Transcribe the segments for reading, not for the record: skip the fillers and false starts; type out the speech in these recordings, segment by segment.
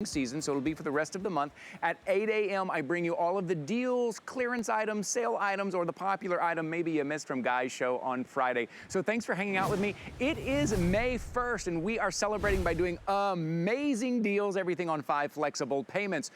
season, so it'll be for the rest of the month. At 8 a.m., I bring you all of the deals, clearance items, sale items, or the popular item maybe you missed from Guy's show on Friday. So thanks for hanging out with me. It is May 1st, and we are celebrating by doing amazing deals, everything on 5 flexible payments.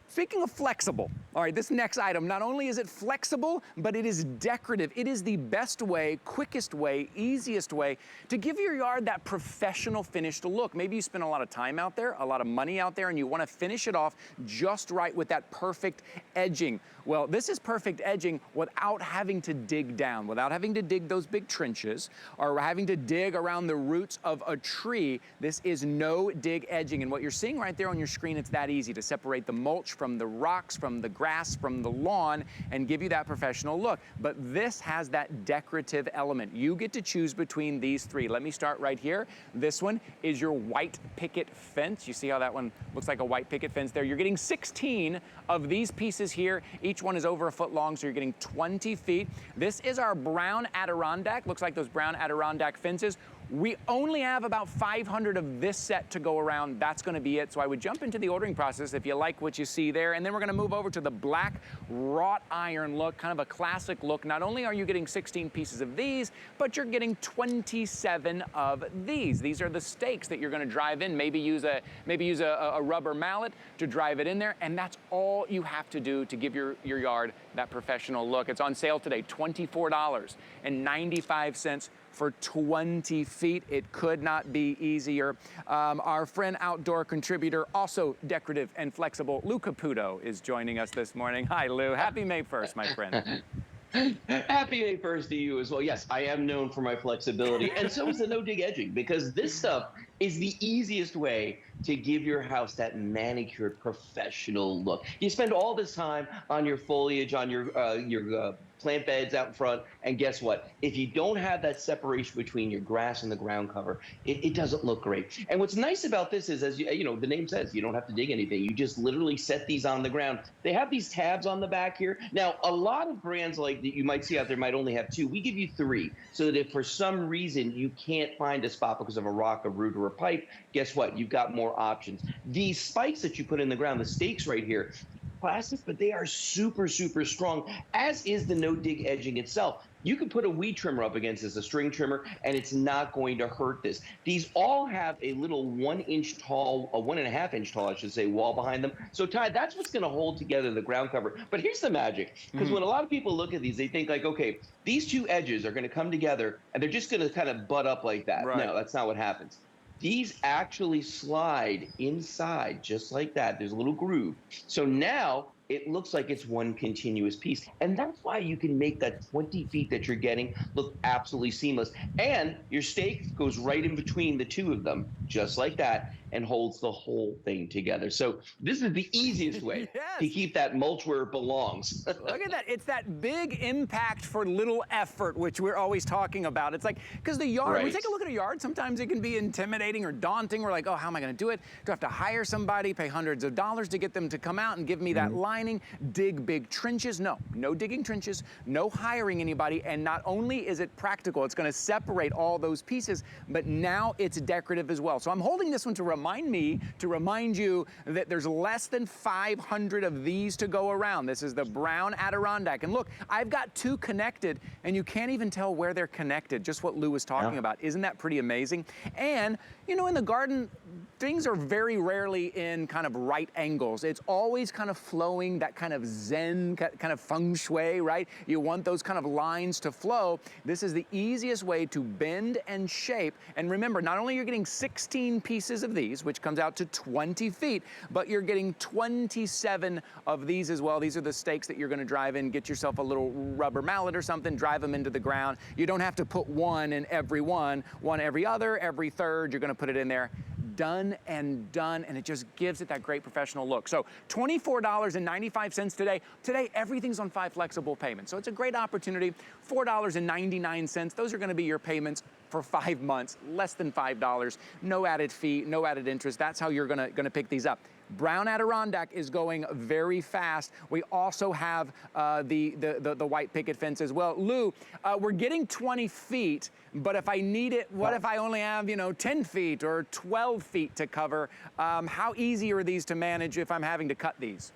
Speaking of flexible, all right, this next item, not only is it flexible, but it is decorative. It is the best way, quickest way, easiest way to give your yard that professional finished look. Maybe you spend a lot of time out there, a lot of money out there, and you want to finish it off just right with that perfect edging. Well, this is perfect edging without having to dig down, without having to dig those big trenches or having to dig around the roots of a tree. This is no-dig edging. And what you're seeing right there on your screen, it's that easy to separate the mulch from the rocks, from the grass, from the lawn, and give you that professional look. But this has that decorative element. You get to choose between these 3. Let me start right here. This one is your white picket fence. You see how that one looks like a white picket fence there? You're getting 16 of these pieces here. Each one is over a foot long, so you're getting 20 feet. This is our brown Adirondack. Looks like those brown Adirondack fences. We only have about 500 of this set to go around. That's going to be it. So I would jump into the ordering process if you like what you see there. And then we're going to move over to the black wrought iron look, kind of a classic look. Not only are you getting 16 pieces of these, but you're getting 27 of these. These are the stakes that you're going to drive in. Maybe use a rubber mallet to drive it in there. And that's all you have to do to give your yard that professional look. It's on sale today, $24.95 for 20 feet. It could not be easier. Our friend outdoor contributor, also decorative and flexible, Lou Caputo is joining us this morning. Hi, Lou. Happy May 1st, my friend. Happy May 1st to you as well. Yes, I am known for my flexibility, and so is the no-dig edging, because this stuff is the easiest way to give your house that manicured professional look. You spend all this time on your foliage, on your plant beds out in front, and guess what? If you don't have that separation between your grass and the ground cover, it doesn't look great. And what's nice about this is, as you know, the name says, you don't have to dig anything. You just literally set these on the ground. They have these tabs on the back here. Now, a lot of brands like that you might see out there might only have 2. We give you 3, so that if for some reason you can't find a spot because of a rock, a root, or a pipe, guess what? You've got more options. These spikes that you put in the ground, the stakes right here, plastic, but they are super, super strong, as is the no-dig edging itself. You can put a weed trimmer up against this, a string trimmer, and it's not going to hurt this. These all have a little 1-inch tall, a 1.5-inch tall, I should say, wall behind them. So, Ty, that's what's going to hold together the ground cover. But here's the magic, because when a lot of people look at these, they think like, okay, these 2 edges are going to come together, and they're just going to kind of butt up like that. Right. No, that's not what happens. These actually slide inside just like that. There's a little groove. So now it looks like it's one continuous piece. And that's why you can make that 20 feet that you're getting look absolutely seamless. And your stake goes right in between the 2 of them, just like that, and holds the whole thing together. So this is the easiest way to keep that mulch where it belongs. Look at that. It's that big impact for little effort, which we're always talking about. It's like, because the yard, when we take a look at a yard, sometimes it can be intimidating or daunting. We're like, oh, how am I going to do it? Do I have to hire somebody, pay hundreds of dollars to get them to come out and give me that lining, dig big trenches? No, no digging trenches, no hiring anybody. And not only is it practical, it's going to separate all those pieces, but now it's decorative as well. So I'm holding this one to remind you that there's less than 500 of these to go around. This is the brown Adirondack. And look, I've got 2 connected, and you can't even tell where they're connected, just what Lou was talking about. Isn't that pretty amazing? And, you know, in the garden, things are very rarely in kind of right angles. It's always kind of flowing, that kind of Zen, kind of feng shui, right? You want those kind of lines to flow. This is the easiest way to bend and shape. And remember, not only you're getting 16 pieces of these, which comes out to 20 feet, but you're getting 27 of these as well. These are the stakes that you're going to drive in. Get yourself a little rubber mallet or something, drive them into the ground. You don't have to put one in every one every other, every third. You're going to put it in there. Done and done, and it just gives it that great professional look. So $24.95 today. Today, everything's on 5 flexible payments. So it's a great opportunity. $4.99. Those are going to be your payments for 5 months, less than $5, no added fee, no added interest. That's how you're gonna pick these up. Brown Adirondack is going very fast. We also have the white picket fence as well. Lou, we're getting 20 feet, but if I need it, what if I only have, 10 feet or 12 feet to cover? How easy are these to manage if I'm having to cut these?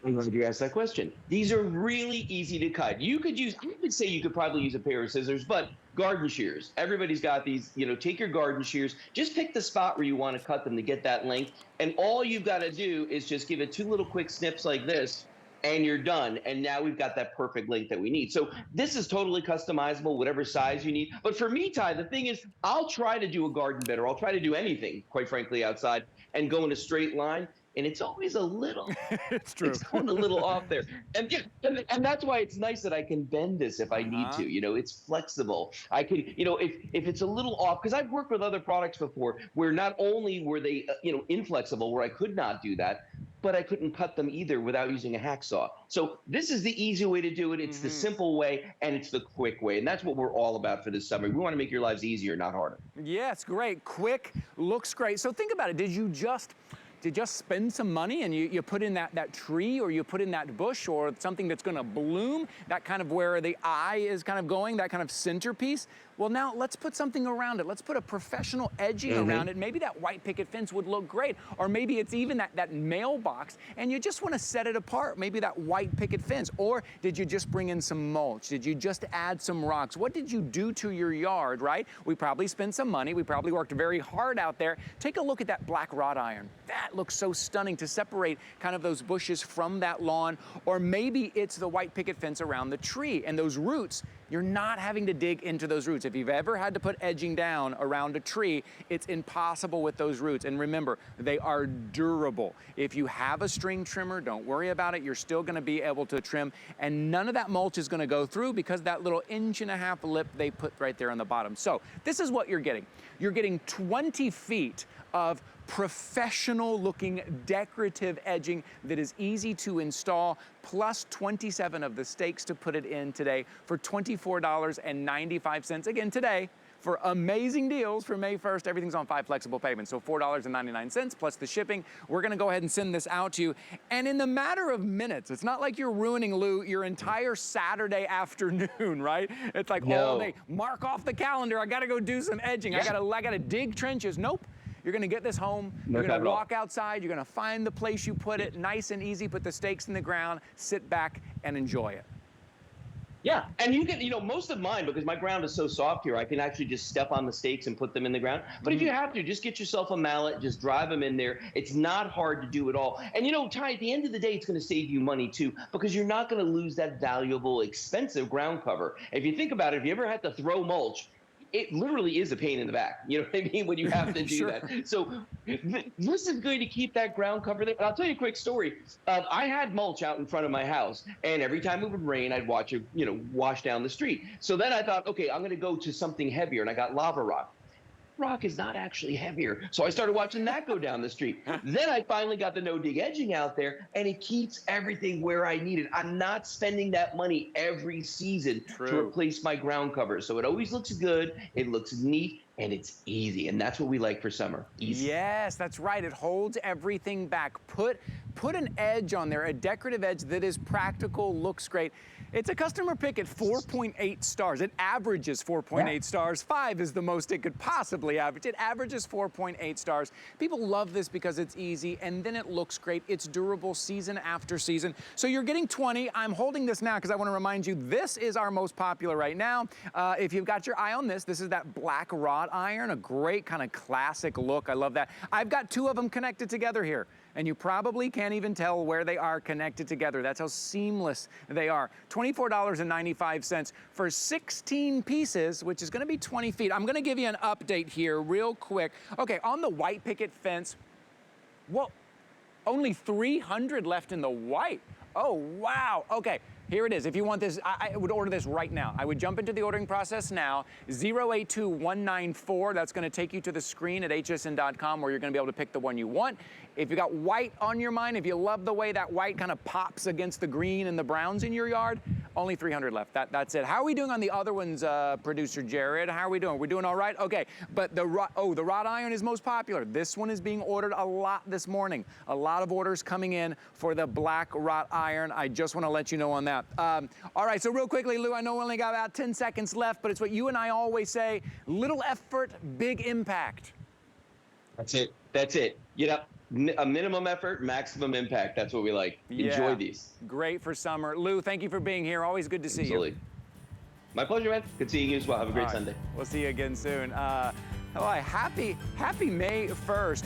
I'm glad you asked that question. These are really easy to cut. I would say you could probably use a pair of scissors, but garden shears. Everybody's got these, take your garden shears, just pick the spot where you want to cut them to get that length. And all you've got to do is just give it 2 little quick snips like this, and you're done. And now we've got that perfect length that we need. So this is totally customizable, whatever size you need. But for me, Ty, the thing is, I'll try to do a garden bed, or I'll try to do anything, quite frankly, outside and go in a straight line. And it's always a little, it's true. It's going a little off there. And that's why it's nice that I can bend this if I need to, it's flexible. I can, if it's a little off, because I've worked with other products before where not only were they, inflexible, where I could not do that, but I couldn't cut them either without using a hacksaw. So this is the easy way to do it. It's the simple way, and it's the quick way. And that's what we're all about for this summer. We want to make your lives easier, not harder. Yes, great. Quick, looks great. So think about it. Did you just spend some money and you put in that tree, or you put in that bush, or something that's gonna bloom, that kind of where the eye is kind of going, that kind of centerpiece? Well, now let's put something around it. Let's put a professional edging around it. Maybe that white picket fence would look great. Or maybe it's even that mailbox, and you just want to set it apart. Maybe that white picket fence. Or did you just bring in some mulch? Did you just add some rocks? What did you do to your yard, right? We probably spent some money. We probably worked very hard out there. Take a look at that black wrought iron. That looks so stunning to separate kind of those bushes from that lawn. Or maybe it's the white picket fence around the tree, and those roots, you're not having to dig into those roots. If you've ever had to put edging down around a tree, it's impossible with those roots. And remember, they are durable. If you have a string trimmer, don't worry about it. You're still gonna be able to trim, and none of that mulch is gonna go through because that little 1.5-inch lip they put right there on the bottom. So this is what you're getting. You're getting 20 feet of professional looking decorative edging that is easy to install, plus 27 of the stakes to put it in today for $24.95. Again, today, for amazing deals for May 1st, everything's on 5 flexible payments, so $4.99 plus the shipping. We're gonna go ahead and send this out to you. And in the matter of minutes, it's not like you're ruining, Lou, your entire Saturday afternoon, right? It's like all day, mark off the calendar, I gotta go do some edging, I gotta dig trenches. Nope. You're gonna get this home, you're gonna walk outside, you're gonna find the place you put it, nice and easy, put the stakes in the ground, sit back and enjoy it. Yeah, and you can, most of mine, because my ground is so soft here, I can actually just step on the stakes and put them in the ground. But if you have to, just get yourself a mallet, just drive them in there. It's not hard to do at all. And Ty, at the end of the day, it's going to save you money too, because you're not going to lose that valuable, expensive ground cover. If you think about it, if you ever had to throw mulch, it literally is a pain in the back. You know what I mean? When you have to do that. So this is going to keep that ground cover there. And I'll tell you a quick story. I had mulch out in front of my house, and every time it would rain, I'd watch it, wash down the street. So then I thought, okay, I'm going to go to something heavier, and I got lava rock. Rock is not actually heavier. So I started watching that go down the street. Then I finally got the NoDig edging out there, and it keeps everything where I need it. I'm not spending that money every season to replace my ground cover. So it always looks good, it looks neat, and it's easy. And that's what we like for summer. Easy. Yes, that's right. It holds everything back. Put an edge on there, a decorative edge that is practical, looks great. It's a customer pick at 4.8 stars. It averages 4.8 stars. 5 is the most it could possibly average. It averages 4.8 stars. People love this because it's easy, and then it looks great. It's durable season after season. So you're getting 20. I'm holding this now because I want to remind you this is our most popular right now. If you've got your eye on this is that black wrought iron, a great kind of classic look. I love that. I've got 2 of them connected together here, and you probably can't even tell where they are connected together. That's how seamless they are. $24.95 for 16 pieces, which is gonna be 20 feet. I'm gonna give you an update here real quick. Okay, on the white picket fence, well, only 300 left in the white. Oh, wow, okay. Here it is. If you want this, I would order this right now. I would jump into the ordering process now. 082194, that's gonna take you to the screen at hsn.com where you're gonna be able to pick the one you want. If you got white on your mind, if you love the way that white kind of pops against the green and the browns in your yard, Only 300 left. That's it. How are we doing on the other ones, producer Jared? How are we doing? We're doing all right? Okay, but the wrought iron is most popular. This one is being ordered a lot this morning. A lot of orders coming in for the black wrought iron. I just want to let you know on that. All right, so real quickly, Lou, I know we only got about 10 seconds left, but it's what you and I always say, little effort, big impact. That's it. That's it. You know, a minimum effort, maximum impact. That's what we like. Yeah. Enjoy these. Great for summer. Lou, thank you for being here. Always good to see you. My pleasure, man. Good seeing you as well. Have a great Sunday. We'll see you again soon. Happy May 1st.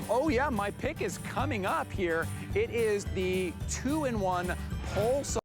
Oh yeah, my pick is coming up here. It is the 2-in-1 pole saw.